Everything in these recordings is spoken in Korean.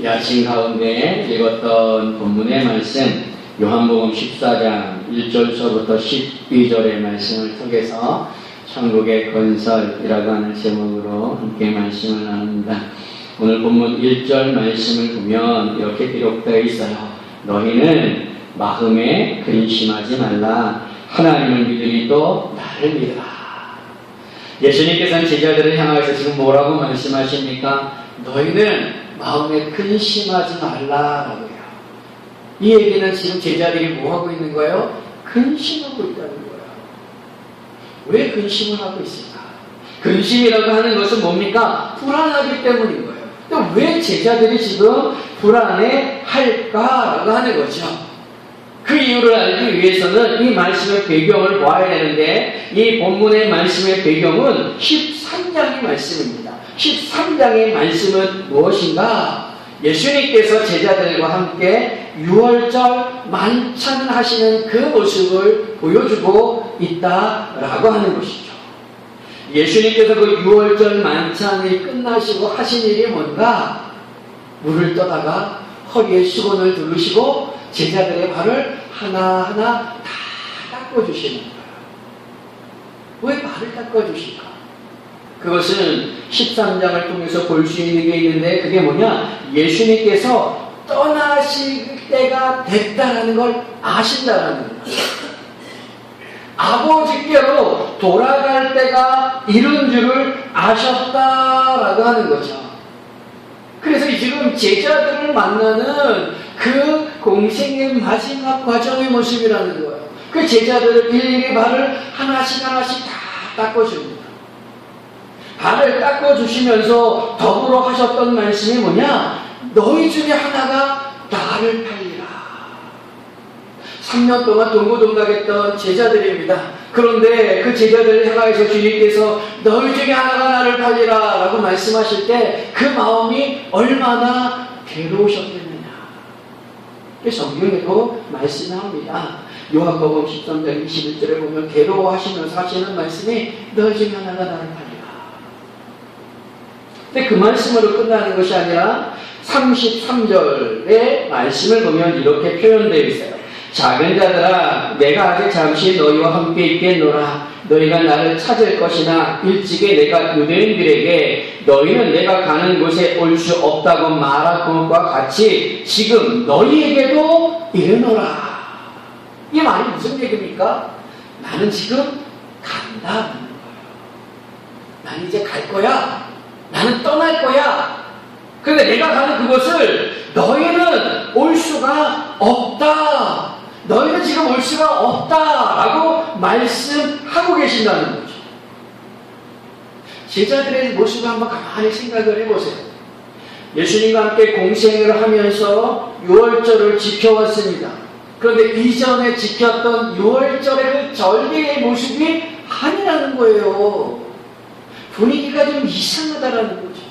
이 아침 가운데 읽었던 본문의 말씀 요한복음 14장 1절서부터 12절의 말씀을 통해서 천국의 건설이라고 하는 제목으로 함께 말씀을 나눕니다. 오늘 본문 1절 말씀을 보면 이렇게 기록되어 있어요. 너희는 마음에 근심하지 말라. 하나님을 믿으니 또 나를 믿으라. 예수님께서는 제자들을 향하여서 지금 뭐라고 말씀하십니까? 너희는 마음에 근심하지 말라라고요. 이 얘기는 지금 제자들이 뭐하고 있는 거예요? 근심하고 있다는 거예요. 왜 근심을 하고 있을까? 근심이라고 하는 것은 뭡니까? 불안하기 때문인 거예요. 또 왜 제자들이 지금 불안해 할까라고 하는 거죠. 그 이유를 알기 위해서는 이 말씀의 배경을 봐야 되는데, 이 본문의 말씀의 배경은 13장의 말씀입니다. 13장의 말씀은 무엇인가? 예수님께서 제자들과 함께 유월절 만찬을 하시는 그 모습을 보여주고 있다라고 하는 것이죠. 예수님께서 그 유월절 만찬이 끝나시고 하신 일이 뭔가? 물을 떠다가 허리에 수건을 두르시고 제자들의 발을 하나하나 다 닦아주시는 거예요. 왜 발을 닦아주실까? 그것은 13장을 통해서 볼 수 있는 게 있는데, 그게 뭐냐? 예수님께서 떠나실 때가 됐다라는 걸 아신다라는 거예요. 아버지께로 돌아갈 때가 이른 줄을 아셨다라고 하는 거죠. 그래서 지금 제자들을 만나는 그 공생의 마지막 과정의 모습이라는 거예요. 그 제자들을 일일이 발을 하나씩 다 닦아줍니다. 발을 닦아주시면서 더불어 하셨던 말씀이 뭐냐? 너희 중에 하나가 나를 팔리라. 3년 동안 동고동락했던 제자들입니다. 그런데 그 제자들을 향하여서 주님께서 너희 중에 하나가 나를 팔리라 라고 말씀하실 때 그 마음이 얼마나 괴로우셨겠느냐. 성경에도 말씀합니다. 요한복음 13장 21절에 보면 괴로워하시면서 하시는 말씀이 너희 중에 하나가 나를 팔리라. 근데 그 말씀으로 끝나는 것이 아니라 33절의 말씀을 보면 이렇게 표현되어 있어요. 작은 자들아, 내가 아직 잠시 너희와 함께 있겠노라. 너희가 나를 찾을 것이나 일찍이 내가 유대인들에게 너희는 내가 가는 곳에 올 수 없다고 말한 것과 같이 지금 너희에게도 이르노라. 이 말이 무슨 얘기입니까? 나는 지금 간다. 나는 이제 갈 거야. 나는 떠날 거야. 그런데 내가 가는 그곳을 너희는 올 수가 없다. 너희는 지금 올 수가 없다라고 말씀하고 계신다는 거죠. 제자들의 모습을 한번 가만히 생각을 해보세요. 예수님과 함께 공생을 하면서 유월절을 지켜왔습니다. 그런데 이전에 지켰던 유월절의 그 절기의 모습이 아니라는 거예요. 분위기가 좀 이상하다라는 거죠.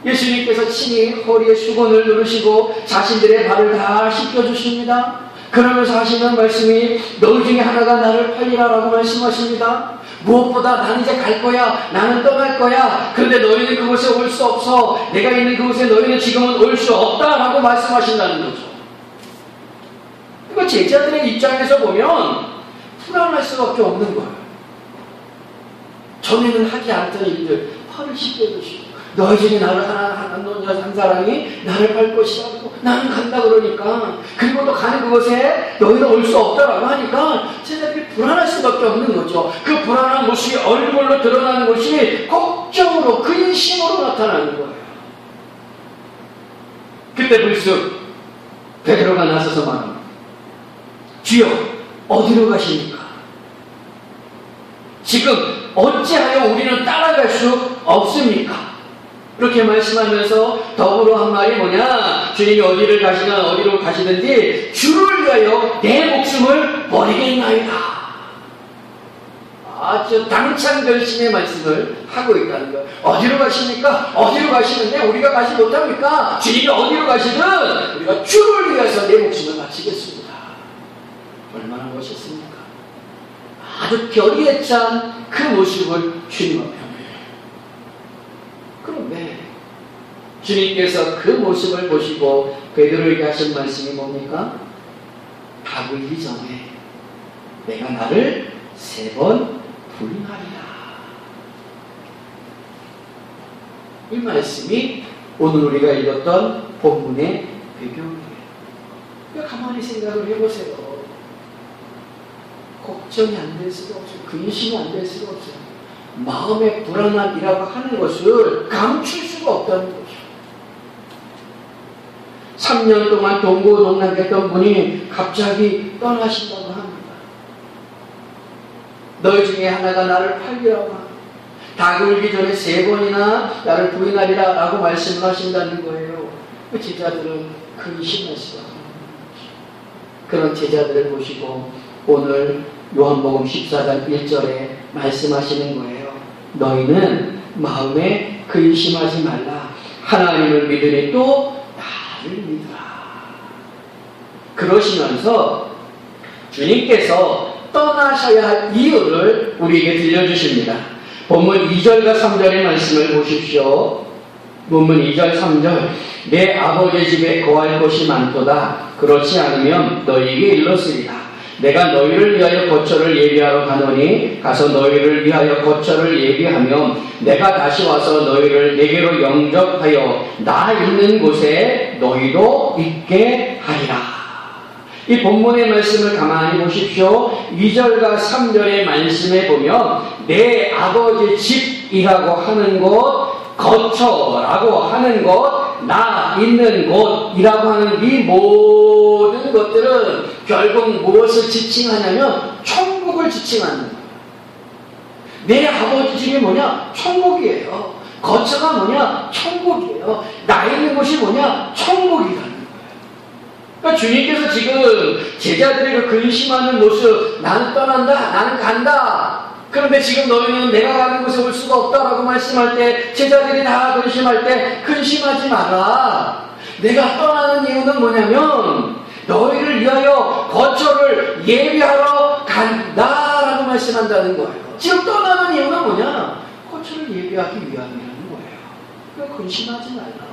예수님께서 친히 허리에 수건을 누르시고 자신들의 발을 다 씻겨주십니다. 그러면서 하시는 말씀이 너희 중에 하나가 나를 팔리라라고 말씀하십니다. 무엇보다 나는 이제 갈 거야. 나는 떠날 거야. 그런데 너희는 그곳에 올 수 없어. 내가 있는 그곳에 너희는 지금은 올 수 없다라고 말씀하신다는 거죠. 이거 제자들의 입장에서 보면 불안할 수밖에 없는 거예요. 전에는 하지 않던 일들 팔을 씻겨주시고 너희 중에 나를 한 사람이 나를 팔 것이라고 나는 간다 그러니까, 그리고 또 가는 그곳에 너희는 올 수 없다라고 하니까 제자들이 불안할 수밖에 없는 거죠. 그 불안한 모습이 얼굴로 드러나는 것이 걱정으로 근심으로 나타나는 거예요. 그때 불쑥 베드로가 나서서 말합니다. 주여 어디로 가십니까? 지금 어찌하여 우리는 따라갈 수 없습니까? 그렇게 말씀하면서 더불어 한 말이 뭐냐? 주님이 어디를 가시나 어디로 가시든지 주를 위하여 내 목숨을 버리겠나이다. 아주 당찬 결심의 말씀을 하고 있다는 거예요. 어디로 가십니까? 어디로 가시는데 우리가 가지 못합니까? 주님이 어디로 가시든 우리가 주를 위해서 내 목숨을 바치겠습니다. 얼마나 멋있습니까? 아주 결의에 찬 그 모습을 주님 앞에. 그런데 주님께서 그 모습을 보시고 베드로에게 하신 말씀이 뭡니까? 다 굴기 전에 내가 나를 3번 부인하리라. 이 말씀이 오늘 우리가 읽었던 본문의 배경이에요. 그러니까 가만히 생각을 해보세요. 걱정이 안 될 수가 없어요. 근심이 안 될 수가 없어요. 마음의 불안함이라고 하는 것을 감출 수가 없다는 거죠. 3년 동안 동고동락했던 분이 갑자기 떠나신다고 합니다. 너희 중에 하나가 나를 팔리라고 합니다. 다 굴기 전에 3번이나 나를 부인하리라 라고 말씀을 하신다는 거예요. 그 제자들은 근심할 수가 없는 거죠. 그런 제자들을 보시고 오늘 요한복음 14장 1절에 말씀하시는 거예요. 너희는 마음에 근심하지 말라. 하나님을 믿으니 또 나를 믿으라. 그러시면서 주님께서 떠나셔야 할 이유를 우리에게 들려주십니다. 본문 2절과 3절의 말씀을 보십시오. 본문 2절 3절 내 아버지 집에 거할 곳이 많도다. 그렇지 않으면 너희에게 일렀으리라. 내가 너희를 위하여 거처를 예비하러 가노니 가서 너희를 위하여 거처를 예비하면 내가 다시 와서 너희를 내게로 영접하여 나 있는 곳에 너희도 있게 하리라. 이 본문의 말씀을 가만히 보십시오. 2절과 3절의 말씀에 보면 내 아버지 집이라고 하는 곳, 거처라고 하는 곳, 나 있는 곳이라고 하는 이 모든 것들은 결국 무엇을 지칭하냐면 천국을 지칭하는 거예요. 내 아버지 집이 뭐냐? 천국이에요. 거처가 뭐냐? 천국이에요. 나 있는 곳이 뭐냐? 천국이라는 거예요. 그러니까 주님께서 지금 제자들의 그 근심하는 모습, 나는 떠난다, 나는 간다. 그런데 지금 너희는 내가 가는 곳에 올 수가 없다라고 말씀할 때 제자들이 다 근심할 때 근심하지 마라. 내가 떠나는 이유는 뭐냐면 너희를 위하여 거처를 예비하러 간다라고 말씀한다는 거예요. 지금 떠나는 이유는 뭐냐? 거처를 예비하기 위함이라는 거예요. 그러니까 근심하지 말라.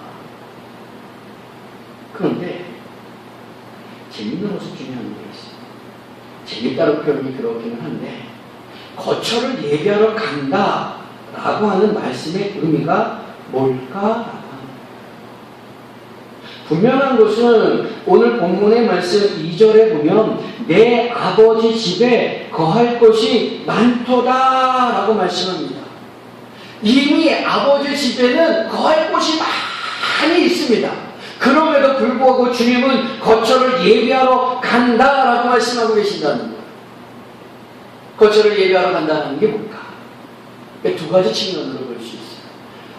그런데 재밌는 모습 중에 하나가 있어요. 재밌다는 표현이 그렇기는 한데 거처를 예비하러 간다라고 하는 말씀의 의미가 뭘까라고 합니다. 분명한 것은 오늘 본문의 말씀 2절에 보면 내 아버지 집에 거할 곳이 많도다라고 말씀합니다. 이미 아버지 집에는 거할 곳이 많이 있습니다. 그럼에도 불구하고 주님은 거처를 예비하러 간다라고 말씀하고 계신다는 거예요. 거처를 예비하러 간다는 게 뭘까? 두 가지 측면으로 볼 수 있어요.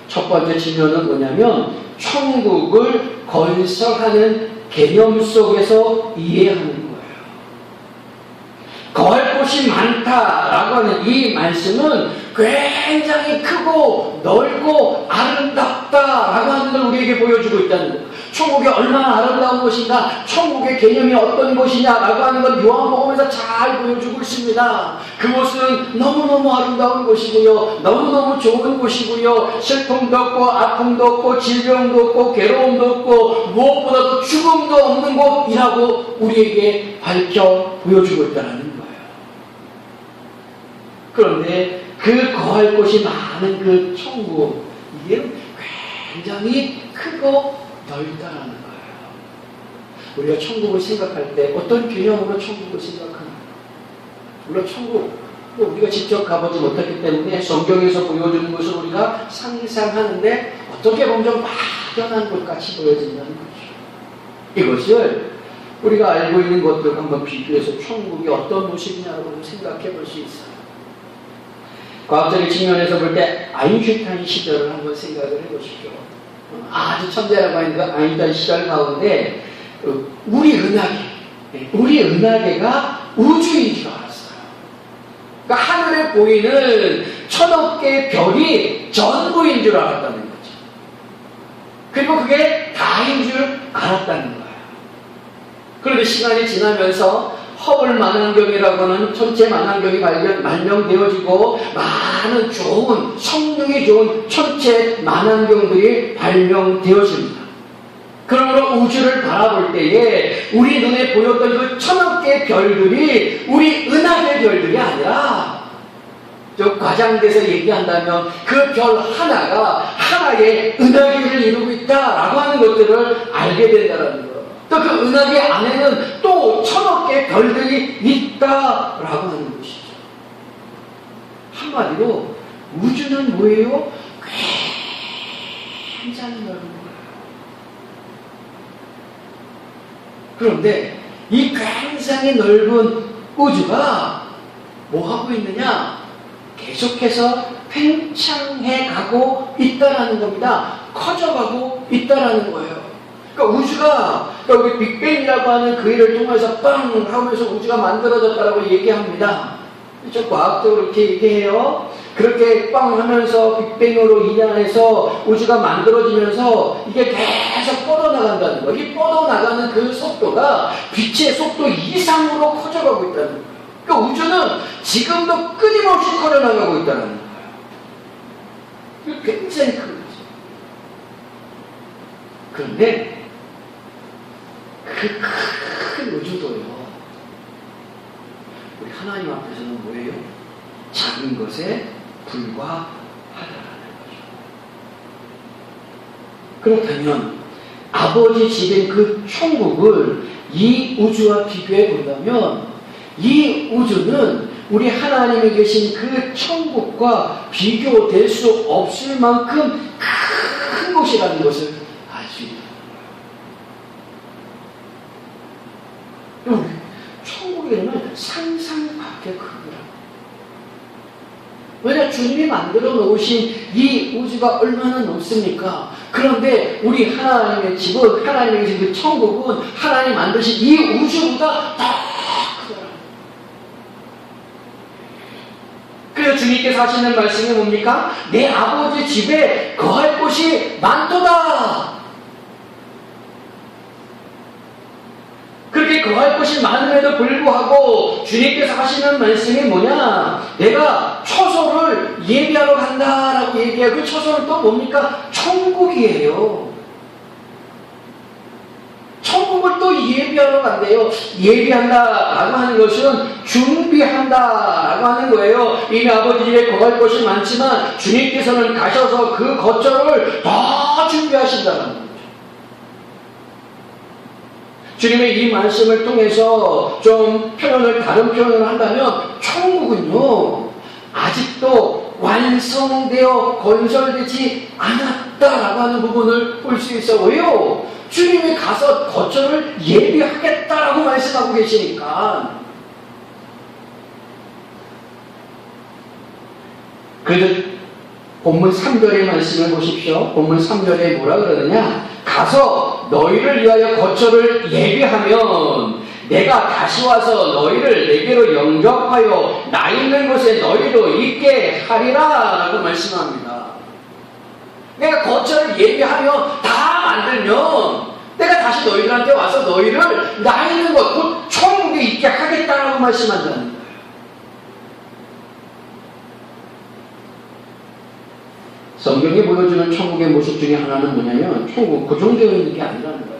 첫 번째 측면은 뭐냐면 천국을 건설하는 개념 속에서 이해하는 거예요. 거할 곳이 많다라고 하는 이 말씀은 굉장히 크고 넓고 아름답다라고 하는 걸 우리에게 보여주고 있다는 거예요. 천국이 얼마나 아름다운 곳인가, 천국의 개념이 어떤 곳이냐라고 하는 건 요한복음에서 잘 보여주고 있습니다. 그곳은 너무너무 아름다운 곳이고요, 너무너무 좋은 곳이고요, 슬픔도 없고 아픔도 없고 질병도 없고 괴로움도 없고 무엇보다도 죽음도 없는 곳이라고 우리에게 밝혀 보여주고 있다는 거예요. 그런데 그 거할 곳이 많은 그 천국, 이게 굉장히 크고 넓다라는 거예요. 우리가 천국을 생각할 때 어떤 개념으로 천국을 생각하는가? 물론 천국, 우리가 직접 가보지 못했기 때문에 성경에서 보여주는 것을 우리가 상상하는데 어떻게 보면 좀 막연한 것같이 보여진다는 거죠. 이것을 우리가 알고 있는 것들과 한번 비교해서 천국이 어떤 모습이냐고 생각해 볼 수 있어요. 과학적인 측면에서 볼 때 아인슈타인 시절을 한번 생각을 해보십시오. 아주 천재라고 하는 그 아인슈타인 시절 가운데 우리 은하계가 우주인 줄 알았어요. 그러니까 하늘에 보이는 1000억 개의 별이 전부인 줄 알았다는 거죠. 그리고 그게 다인 줄 알았다는 거예요. 그런데 시간이 지나면서 허블 만환경이라고 하는 천체 만환경이 발명되어지고 많은 좋은 성능이 좋은 천체 만환경들이 발명되어집니다. 그러므로 우주를 바라볼 때에 우리 눈에 보였던 그 천억 개의 별들이 우리 은하계 별들이 아니라 좀 과장돼서 얘기한다면 그 별 하나가 하나의 은하계를 이루고 있다라고 하는 것들을 알게 된다는 것. 또 그 은하계 안에는 또 천억 개의 별들이 있다라고 하는 것이죠. 한마디로 우주는 뭐예요? 굉장히 넓은 거예요. 그런데 이 굉장히 넓은 우주가 뭐 하고 있느냐? 계속해서 팽창해 가고 있다라는 겁니다. 커져가고 있다라는 거예요. 그러니까 우주가 우리 빅뱅이라고 하는 그 일을 통해서 빵 하면서 우주가 만들어졌다라고 얘기합니다. 좀 과학적으로 이렇게 얘기해요. 그렇게 빵 하면서 빅뱅으로 인연해서 우주가 만들어지면서 이게 계속 뻗어나간다는 거예요. 이 뻗어나가는 그 속도가 빛의 속도 이상으로 커져가고 있다는 거예요. 그러니까 우주는 지금도 끊임없이 커져나가고 있다는 거예요. 굉장히 큰 거죠. 그런데 그 큰 우주도요, 우리 하나님 앞에서는 뭐예요? 작은 것에 불과하다라는 거죠. 그렇다면 아버지 집인 그 천국을 이 우주와 비교해 본다면 이 우주는 우리 하나님이 계신 그 천국과 비교될 수 없을 만큼 큰 곳이라는 것을 알 수 있다. 우리 천국에는 상상 밖의 크기라. 왜냐, 주님이 만들어 놓으신 이 우주가 얼마나 넓습니까? 그런데 우리 하나님의 집은, 하나님의 계신 그 천국은 하나님 만드신 이 우주보다 더 크더라. 그래서 주님께서 하시는 말씀이 뭡니까? 내 아버지 집에 거할 곳이 많도다. 그렇게 거할 곳이 많음에도 불구하고 주님께서 하시는 말씀이 뭐냐? 내가 처소를 예비하러 간다라고 얘기해요. 그 처소는 또 뭡니까? 천국이에요. 천국을 또 예비하러 간대요. 예비한다라고 하는 것은 준비한다라고 하는 거예요. 이미 아버지 집에 거할 곳이 많지만 주님께서는 가셔서 그 거처를 더 준비하신다는 거예요. 주님의 이 말씀을 통해서 좀 다른 표현을 한다면 천국은요, 아직도 완성되어 건설되지 않았다라고 하는 부분을 볼 수 있어. 왜요? 주님이 가서 거처를 예비하겠다라고 말씀하고 계시니까. 그래도 본문 3절의 말씀을 보십시오. 본문 3절에 뭐라 그러느냐? 가서 너희를 위하여 거처를 예비하면 내가 다시 와서 너희를 내게로 영접하여 나 있는 곳에 너희도 있게 하리라 라고 말씀합니다. 내가 거처를 예비하면 다 만들면 내가 다시 너희들한테 와서 너희를 나 있는 곳, 곧 천국에 있게 하겠다라고 말씀한다는 거예요. 성경이 보여주는 천국의 모습 중에 하나는 뭐냐면 천국 고정되어 있는 게 아니라는 거예요.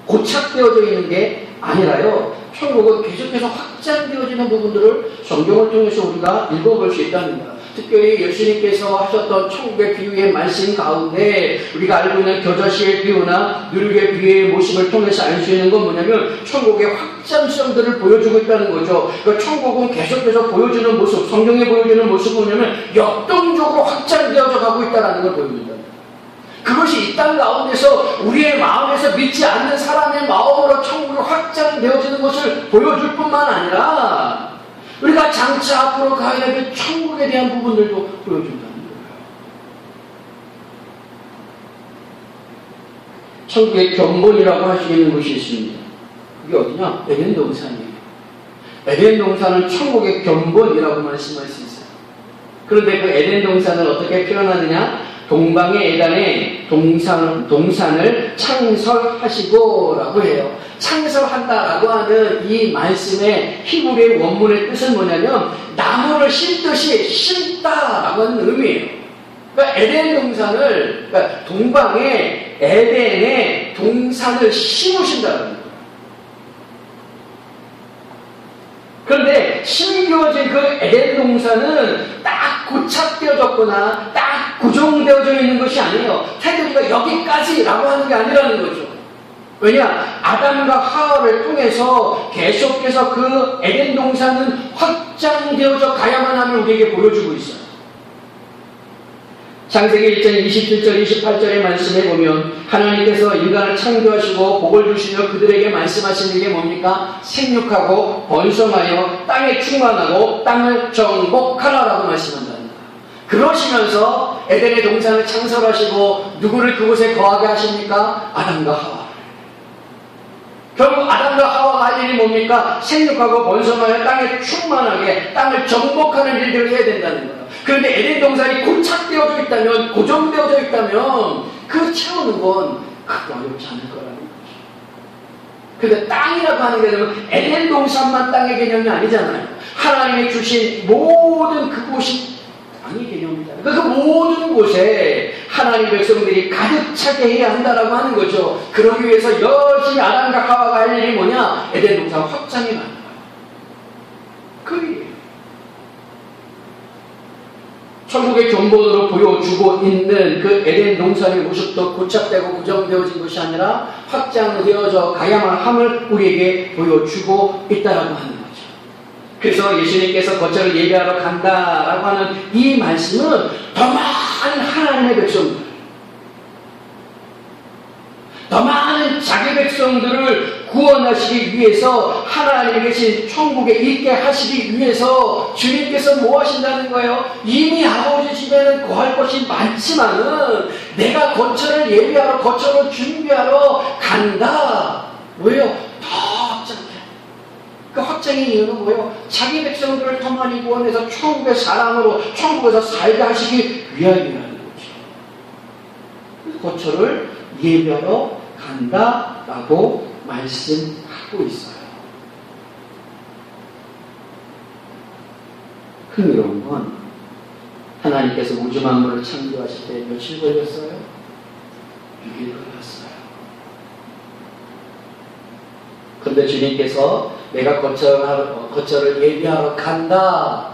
고착되어져 있는 게 아니라요. 천국은 계속해서 확장되어지는 부분들을 성경을 통해서 우리가 읽어볼 수 있다는 거예요. 특별히 예수님께서 하셨던 천국의 비유의 말씀 가운데 우리가 알고 있는 겨자씨의 비유나 누룩의 비유의 모습을 통해서 알 수 있는 건 뭐냐면 천국의 확장성들을 보여주고 있다는 거죠. 그러니까 천국은 계속해서 보여주는 모습, 성경에 보여주는 모습은 뭐냐면 역동적으로 확장되어져 가고 있다는 걸 보여준다. 그것이 이 땅 가운데서 우리의 마음에서 믿지 않는 사람의 마음으로 천국이 확장되어지는 것을 보여줄 뿐만 아니라 우리가 장차 앞으로 가야 될 천국에 대한 부분들도 보여준다는 거예요. 천국의 견본이라고 할 수 있는 것이 있습니다. 그게 어디냐? 에덴 동산이에요. 에덴 동산은 천국의 견본이라고 말씀할 수 있어요. 그런데 그 에덴 동산을 어떻게 표현하느냐? 동방의 에덴에 동산을 창설하시고 라고 해요. 창설한다라고 하는 이 말씀의 히브리의 원문의 뜻은 뭐냐면 나무를 심듯이 심다라고 하는 의미예요. 그러니까 에덴 동산을, 그러니까 동방의 에덴에 동산을 심으신다는 거예요. 그런데 심겨진 그 에덴 동산은 딱 고착되어졌거나 딱 고정되어져 있는 것이 아니에요. 테두리가 여기까지라고 하는 게 아니라는 거죠. 왜냐? 아담과 하와를 통해서 계속해서 그 에덴 동산은 확장되어져 가야만 함을 우리에게 보여주고 있어요. 창세기 1장 27절 28절의 말씀에 보면 하나님께서 인간을 창조하시고 복을 주시며 그들에게 말씀하시는 게 뭡니까? 생육하고 번성하여 땅에 충만하고 땅을 정복하라라고 말씀한답니다. 그러시면서 에덴의 동산을 창설하시고 누구를 그곳에 거하게 하십니까? 아담과 하와. 결국 아담과 하와가 할 일이 뭡니까? 생육하고 번성하여 땅에 충만하게 땅을 정복하는 일들을 해야 된다는 거예요. 그런데 에덴 동산이 고착되어져 있다면, 고정되어져 있다면 그 채우는 건 그렇게 어렵지 않을 거라는 거죠. 그런데 땅이라고 하는 게 되면 에덴 동산만 땅의 개념이 아니잖아요. 하나님이 주신 모든 그곳이 땅의 개념이잖아요. 그 모든 곳에 하나님 백성들이 가득 차게 해야 한다라고 하는 거죠. 그러기 위해서 열심히 아담과 하와가 할 일이 뭐냐? 에덴 동산 확장해 나가는 거예요. 그 일이에요. 천국의 견본으로 보여주고 있는 그 에덴 동산의 모습도 고착되고 고정되어진 것이 아니라 확장되어져 가야만 함을 우리에게 보여주고 있다라고 하는 거죠. 그래서 예수님께서 거처를 예배하러 간다라고 하는 이 말씀은 더 많은 하나님의 백성들, 더 많은 자기 백성들을 구원하시기 위해서 하나님이 계신 천국에 있게 하시기 위해서 주님께서 뭐 하신다는 거예요? 이미 아버지 집에는 거할 것이 많지만은 내가 거처를 예비하러 거처를 준비하러 간다. 뭐예요? 더 확장해. 그 확장의 이유는 뭐예요? 자기 백성들을 더 많이 구원해서 천국의 사랑으로 천국에서 살게 하시기 위함이라는 거죠. 거처를 예비하러 간다라고 말씀하고 있어요. 흥미로운 건 하나님께서 우주 만물을 창조하실 때 며칠 걸렸어요? 6일 걸렸어요. 그런데 주님께서 내가 거처를 예비하러 간다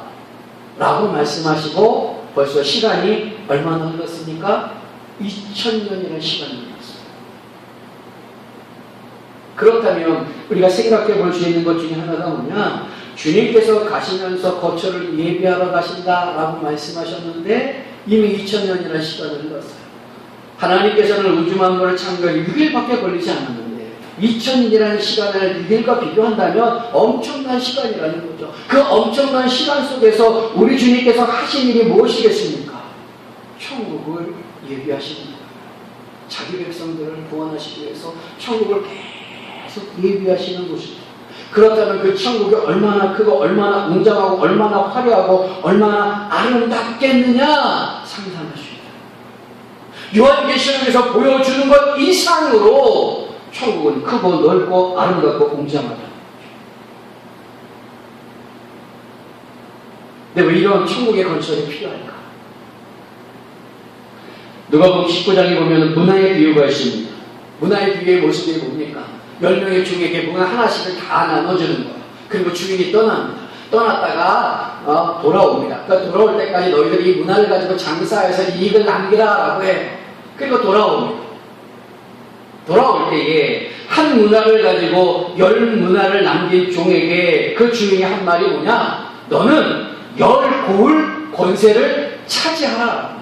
라고 말씀하시고 벌써 시간이 얼마나 흘렀습니까? 2000년이라는 시간이 흘렀어요. 그렇다면 우리가 생각해 볼 수 있는 것 중에 하나가 뭐냐? 주님께서 가시면서 거처를 예비하러 가신다라고 말씀하셨는데 이미 2000년이라는 시간을 흘렀어요. 하나님께서는 우주 만물을 창조하기 6일밖에 걸리지 않았는데 2000년이라는 시간을 6일과 비교한다면 엄청난 시간이라는 거죠. 그 엄청난 시간 속에서 우리 주님께서 하신 일이 무엇이겠습니까? 천국을 예비하시는 거예요. 자기 백성들을 구원하시기 위해서 천국을 계속 예비하시는 것입니다. 그렇다면 그 천국이 얼마나 크고 얼마나 웅장하고 얼마나 화려하고 얼마나 아름답겠느냐 상상할 수 있다. 요한계시록에서 보여주는 것 이상으로 천국은 크고 넓고 아름답고 웅장하다. 근데 왜 이런 천국의 건설이 필요할까? 누가복음 19장에 보면 문화의 비유가 있습니다. 문화의 비유의 모습이 뭡니까? 10명의 중에게 문화 하나씩을 다 나눠주는 거예요. 그리고 주인이 떠납니다. 떠났다가 돌아옵니다. 그러니까 돌아올 때까지 너희들이 이 문화를 가지고 장사해서 이익을 남기라 라고 해요. 그리고 돌아옵니다. 돌아올 때에 한 문화를 가지고 10문화를 남긴 종에게 그 주인이 한 말이 뭐냐? 너는 10고을 권세를 차지하라.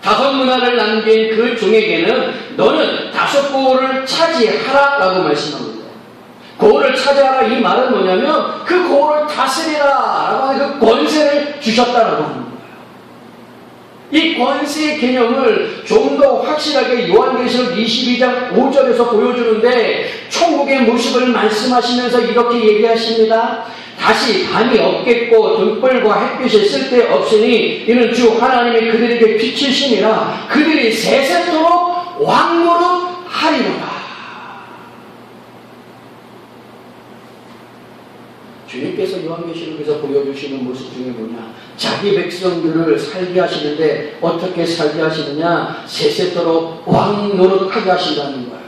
5문화를 남긴 그 종에게는 너는 5고을을 차지하라 라고 말씀합니다. 고을을 차지하라 이 말은 뭐냐면 그 고을을 다스리라 라고 하는 그 권세를 주셨다라고 하는 거예요. 이 권세의 개념을 좀 더 확실하게 요한계시록 22장 5절에서 보여주는데 천국의 모습을 말씀하시면서 이렇게 얘기하십니다. 다시 밤이 없겠고 등불과 햇빛이 쓸데없으니 이는 주 하나님이 그들에게 빛이심이라 그들이 세세토록 왕노릇하리로다. 주님께서 요한계시록에서 보여주시는 모습 중에 뭐냐? 자기 백성들을 살게 하시는데 어떻게 살게 하시느냐? 세세토록 왕노릇하게 하신다는 거예요.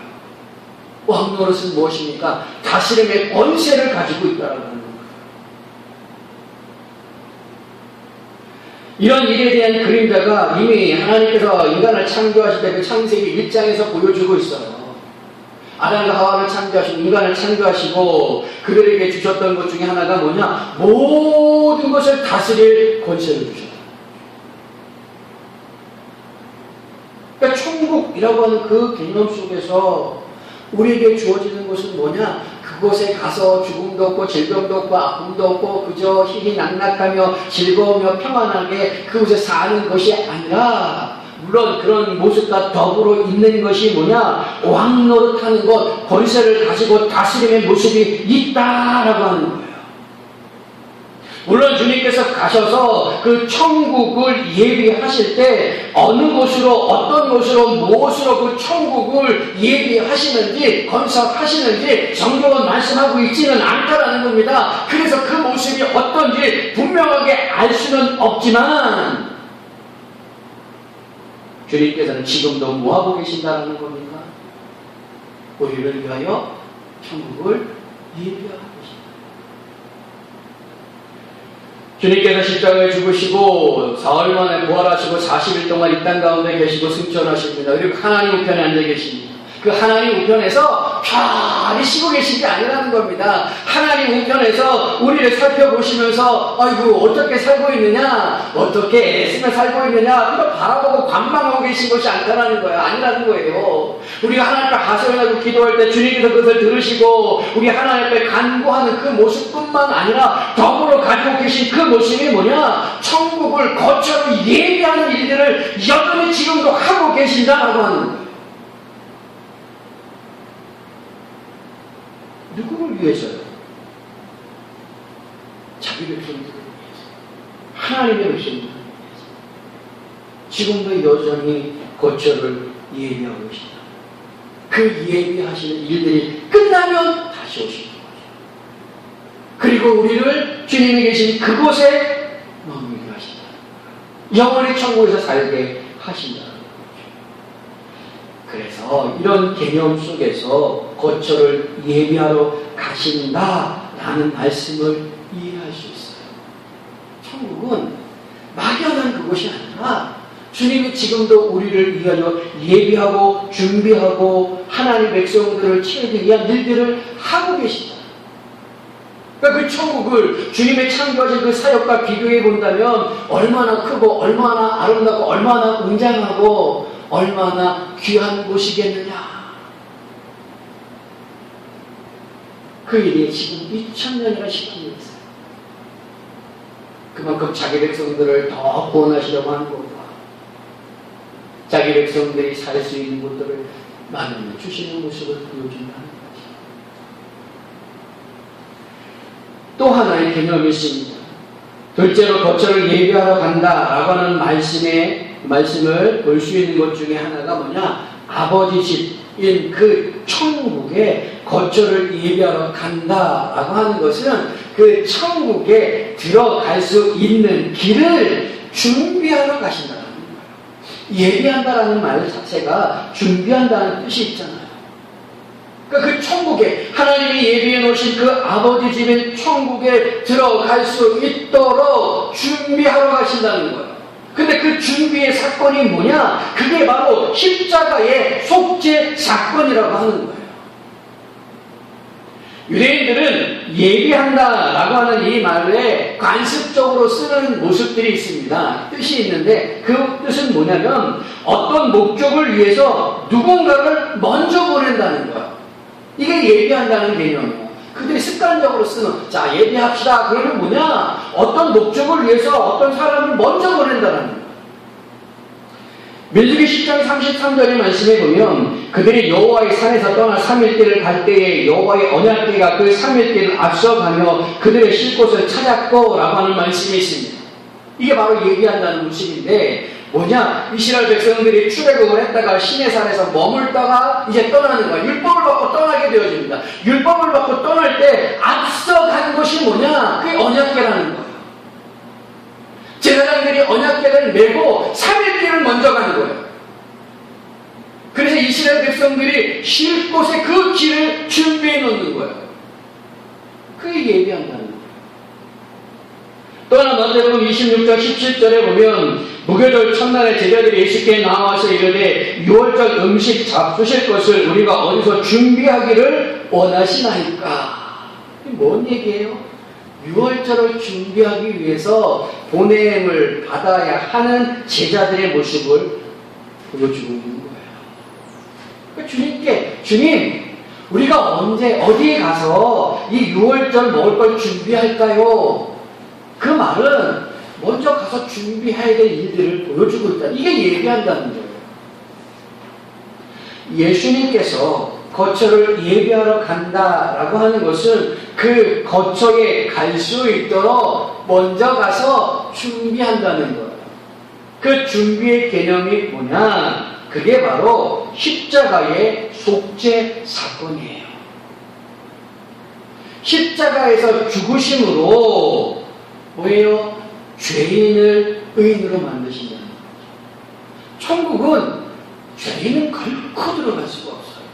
왕노릇은 무엇입니까? 다스림의 권세를 가지고 있다는 거예요. 이런 일에 대한 그림자가 이미 하나님께서 인간을 창조하실 때 그 창세기 1장에서 보여주고 있어요. 아담과 하와를 창조하시고 인간을 창조하시고 그들에게 주셨던 것 중에 하나가 뭐냐? 모든 것을 다스릴 권세를 주셨다. 그러니까 천국이라고 하는 그 개념 속에서 우리에게 주어지는 것은 뭐냐? 그곳에 가서 죽음도 없고 질병도 없고 아픔도 없고 그저 희희낙낙하며 즐거우며 평안하게 그곳에 사는 것이 아니라 물론 그런 모습과 더불어 있는 것이 뭐냐? 왕노릇하는 것, 권세를 가지고 다스림의 모습이 있다라고 하는 거예요. 물론 주님께서 가셔서 그 천국을 예비하실 때 어느 곳으로 어떤 곳으로 무엇으로 그 천국을 예비하시는지 건설하시는지 성경은 말씀하고 있지는 않다라는 겁니다. 그래서 그 모습이 어떤지 분명하게 알 수는 없지만 주님께서는 지금도 뭐하고 계신다는 겁니까? 우리를 위하여 천국을 예비하고 계신다. 주님께서 십자가에 죽으시고 사흘 만에 부활하시고 40일 동안 이 땅 가운데 계시고 승천하십니다. 그리고 하나님 우편에 앉아 계십니다. 그 하나님 우편에서 편히 쉬고 계신 게 아니라는 겁니다. 하나님 우편에서 우리를 살펴보시면서 아이고 어떻게 살고 있느냐, 어떻게 애쓰며 살고 있느냐 그걸 바라보고 관망하고 계신 것이 않다라는 거예요. 아니라는 거예요. 우리가 하나님 앞에 하소연하고 기도할 때 주님께서 그것을 들으시고 우리 하나님 앞에 간구하는 그 모습뿐만 아니라 더불어 가지고 계신 그 모습이 뭐냐? 천국을 거처로 예비하는 일들을 여전히 지금도 하고 계신다라고 하는 거예요. 누구를 위해서요? 자기 백성들을 위해서. 하나님의 백성들을 위해서. 지금도 여전히 거처를 예비하고 계신다. 그 예비하시는 일들이 끝나면 다시 오시는 거죠. 그리고 우리를 주님이 계신 그곳에 머물게 하신다. 영원히 천국에서 살게 하신다. 그래서 이런 개념 속에서 거처를 예비하러 가신다라는 말씀을 이해할 수 있어요. 천국은 막연한 그것이 아니라 주님이 지금도 우리를 위하여 예비하고 준비하고 하나님 백성들을 채우기 위한 일들을 하고 계신다. 그러니까 그 천국을 주님의 창조하신 그 사역과 비교해 본다면 얼마나 크고 얼마나 아름답고 얼마나 웅장하고 얼마나 귀한 곳이겠느냐. 그 일이 지금 2000년이나 시간이 있어요. 그만큼 자기 백성들을 더 구원하시려고 하는 겁니다. 자기 백성들이 살 수 있는 곳들을 마련해 주시는 모습을 보여준다는 거죠. 또 하나의 개념이 있습니다. 둘째로 거처를 예비하러 간다라고 하는 말씀을 볼 수 있는 것 중에 하나가 뭐냐? 아버지 집인 그 천국에 거처를 예비하러 간다라고 하는 것은 그 천국에 들어갈 수 있는 길을 준비하러 가신다는 거예요. 예비한다라는 말 자체가 준비한다는 뜻이 있잖아요. 그러니까 그 천국에 하나님이 예비해 놓으신 그 아버지 집인 천국에 들어갈 수 있도록 준비하러 가신다는 거예요. 근데 그 준비의 사건이 뭐냐? 그게 바로 십자가의 속죄 사건이라고 하는 거예요. 유대인들은 예비한다라고 하는 이 말에 관습적으로 쓰는 모습들이 있습니다. 뜻이 있는데 그 뜻은 뭐냐면 어떤 목적을 위해서 누군가를 먼저 보낸다는 거예요. 이게 예비한다는 개념이에요. 그들이 습관적으로 쓰는, 자, 예비합시다. 그러면 뭐냐? 어떤 목적을 위해서 어떤 사람을 먼저 보낸다는 거예요. 민수기 10장 33절의 말씀에 보면 그들이 여호와의 산에서 떠나 3일길을 갈 때에 여호와의 언약궤가 그 3일길을 앞서가며 그들의 쉴 곳을 찾았고 라고 하는 말씀이 있습니다. 이게 바로 얘기한다는 모습인데 뭐냐? 이스라엘 백성들이 출애굽을 했다가 시내산에서 머물다가 이제 떠나는 거야. 율법을 받고 떠나게 되어집니다. 율법을 받고 떠날 때 앞서간 것이 뭐냐? 그게 언약궤라는 거예요. 제사장들이 언약궤를 메고 3일길을 먼저 가는 거예요. 그래서 이스라엘 백성들이 쉴 곳에 그 길을 준비해 놓는 거예요. 그게 예비한다는 거예요. 또 하나 마태복음 26장 17절에 보면 무교절 첫날에 제자들이 예수께 나와서 이르되 6월절 음식 잡수실 것을 우리가 어디서 준비하기를 원하시나이까? 이게 뭔 얘기예요? 6월절을 준비하기 위해서 보냄을 받아야 하는 제자들의 모습을 보여주고 있는 거예요. 그러니까 주님께 주님 우리가 언제 어디에 가서 이 6월절 먹을 걸 준비할까요? 그 말은 먼저 가서 준비해야 될 일들을 보여주고 있다. 이게 예비한다는 거예요. 예수님께서 거처를 예비하러 간다라고 하는 것은 그 거처에 갈 수 있도록 먼저 가서 준비한다는 거예요. 그 준비의 개념이 뭐냐? 그게 바로 십자가의 속죄 사건이에요. 십자가에서 죽으심으로 뭐예요? 죄인을 의인으로 만드신다는 거죠. 천국은 죄인은 결코 들어갈 수가 없어요.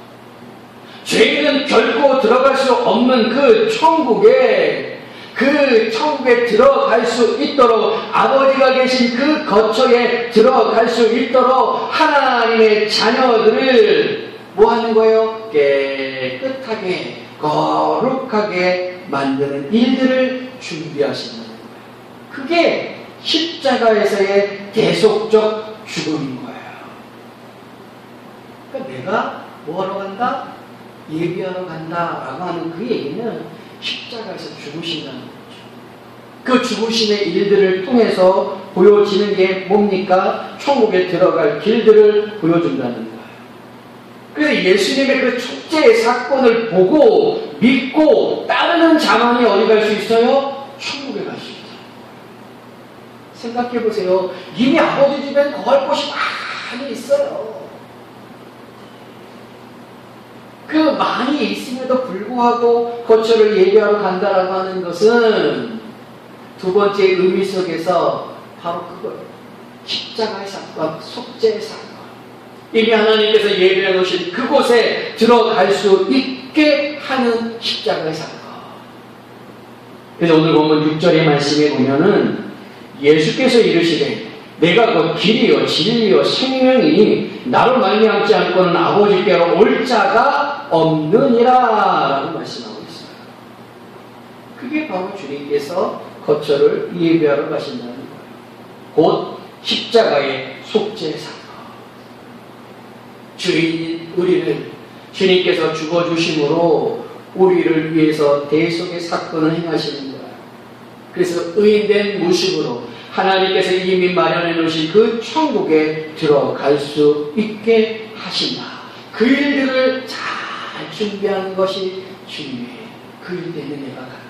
죄인은 결코 들어갈 수 없는 그 천국에 들어갈 수 있도록 아버지가 계신 그 거처에 들어갈 수 있도록 하나님의 자녀들을 뭐 하는 거예요? 깨끗하게 거룩하게 만드는 일들을 준비하신다는 거예요. 그게 십자가에서의 계속적 죽음인 거예요. 그러니까 내가 뭐하러 간다? 예비하러 간다라고 하는 그 얘기는 십자가에서 죽으신다는 거죠. 그 죽으심의 일들을 통해서 보여지는 게 뭡니까? 천국에 들어갈 길들을 보여준다는 거예요. 그래서 예수님의 그 축제의 사건을 보고 믿고 따르는 자만이 어디 갈 수 있어요? 천국에 갈 수 있어요. 생각해 보세요. 이미 아버지 집엔 거할 곳이 많이 있어요. 그 많이 있음에도 불구하고 거처를 예비하러 간다라고 하는 것은 두 번째 의미 속에서 바로 그거예요. 십자가의 사건, 속죄의 사건. 이미 하나님께서 예비해 놓으신 그곳에 들어갈 수 있게 하는 십자가의 사건. 그래서 오늘 본문 6절의 말씀에 보면은 예수께서 이르시되 내가 곧 길이요 진리요 생명이니 나로 말미암지 않고는 아버지께로 올 자가 없느니라 라고 말씀하고 있어요. 그게 바로 주님께서 거처를 예비하러 가신다는 거예요. 곧 십자가의 속죄 사건. 주인인 우리를 주님께서 죽어주심으로 우리를 위해서 대속의 사건을 행하시는 거예요. 그래서 의인된 모습으로 하나님께서 이미 마련해 놓으신 그 천국에 들어갈 수 있게 하신다. 그 일들을 잘 준비하는 것이 주님의 그 일 되는 내가 간다.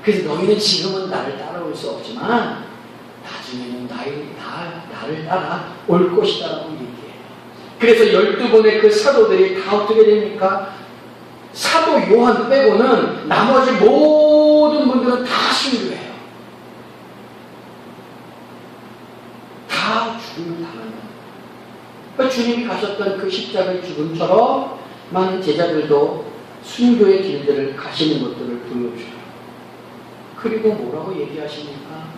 그래서 너희는 지금은 나를 따라올 수 없지만 나중에는 나를 따라 올 것이다라고 얘기해요. 그래서 12분의 그 사도들이 다 어떻게 됩니까? 사도 요한 빼고는 나머지 모든 분들은 다 순교해요. 다 죽음을 당한다. 그러니까 주님이 가셨던 그 십자가의 죽음처럼 많은 제자들도 순교의 길들을 가시는 것들을 보여줘요. 그리고 뭐라고 얘기하십니까?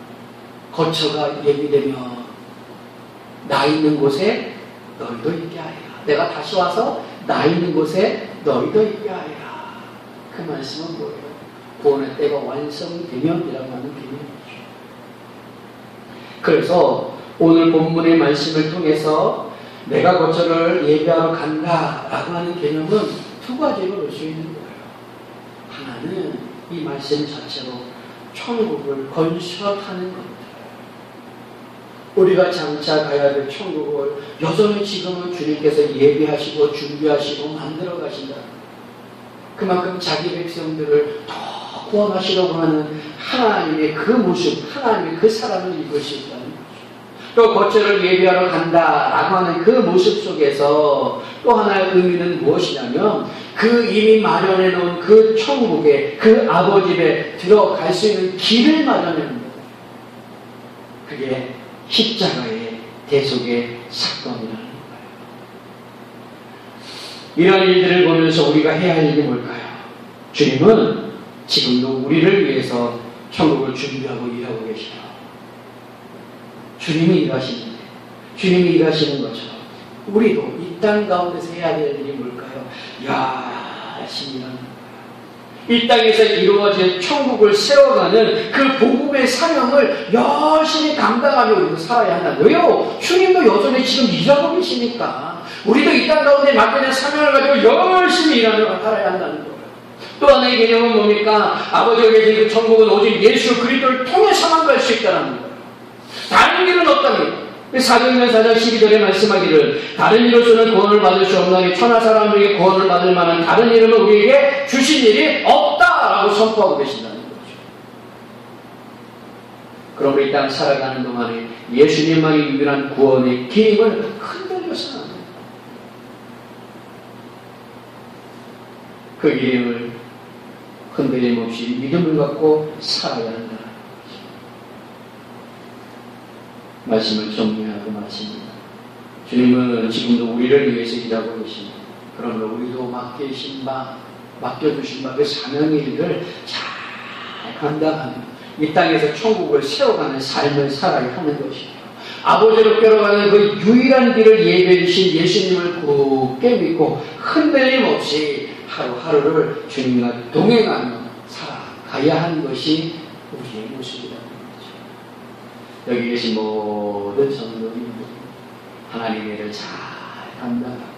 거처가 예비되며 나 있는 곳에 너희도 있게 하리라. 내가 다시 와서 나 있는 곳에 너희도 있게 하리라. 그 말씀은 뭐예요? 구원의 때가 완성되면이라고 하는 개념이죠. 그래서 오늘 본문의 말씀을 통해서 내가 거처를 예비하러 간다라고 하는 개념은 두 가지로 볼 수 있는 거예요. 하나는 이 말씀 자체로 천국을 건설하는 겁니다. 우리가 장차 가야 될 천국을 여전히 지금은 주님께서 예비하시고 준비하시고 만들어 가신다. 그만큼 자기 백성들을 더 구원하시려고 하는 하나님의 그 모습, 하나님의 그 사랑을 입을 수 있다는 거죠. 또 거처를 예비하러 간다라고 하는 그 모습 속에서 또 하나의 의미는 무엇이냐면 그 이미 마련해 놓은 그 천국에, 그 아버지 집에 들어갈 수 있는 길을 마련해 놓는 거예요. 그게 십자가의 대속의 사건이라는 거예요. 이런 일들을 보면서 우리가 해야 할 일이 뭘까요? 주님은 지금도 우리를 위해서 천국을 준비하고 일하고 계시다. 주님이 일하시는데, 주님이 일하시는 것처럼 우리도 이 땅 가운데서 해야 될 일이 뭘까요? 열심히 일하는 거예요. 이 땅에서 이루어질 천국을 세워가는 그 복음의 사명을 열심히 감당하며 우리도 살아야 한다. 왜요? 주님도 여전히 지금 일하고 계시니까 우리도 이 땅 가운데 맡겨진 사명을 가지고 열심히 일하며 살아야 한다는 거예요. 또 하나의 개념은 뭡니까? 아버지가 계신 그 천국은 오직 예수 그리스도를 통해서만 갈 수 있다는 거예요. 다른 길은 없답니다. 사도행전 4장 12절에 말씀하기를 다른 이로서는 구원을 받을 수 없나니 천하 사람에게 구원을 받을 만한 다른 이름을 우리에게 주신 일이 없다라고 선포하고 계신다는 거죠. 그러므로 이 땅 살아가는 동안에 예수님만이 유일한 구원의 길임을 흔들려서는 안 됩니다. 그 길임을 흔들림 없이 믿음을 갖고 살아야 한다. 말씀을 정리하고 마칩니다. 주님은 지금도 우리를 위해서 일하고 계십니다. 그러므로 우리도 맡겨주신 바 그 사명의 일을 잘 감당하며 이 땅에서 천국을 세워가는 삶을 살아야 하는 것이죠. 아버지로 끌어가는 그 유일한 길을 예배해 주신 예수님을 굳게 믿고 흔들림 없이 하루하루를 주님과 동행하며 살아가야 하는 것이 우리의 모습이다. 여기 계신 모든 성도님들 하나님의 일을 잘 감당하고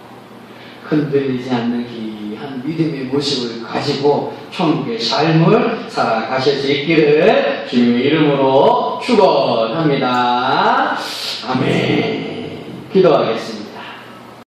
흔들리지 않는 귀한 믿음의 모습을 가지고 천국의 삶을 살아가실 수 있기를 주님의 이름으로 축원합니다. 아멘. 기도하겠습니다.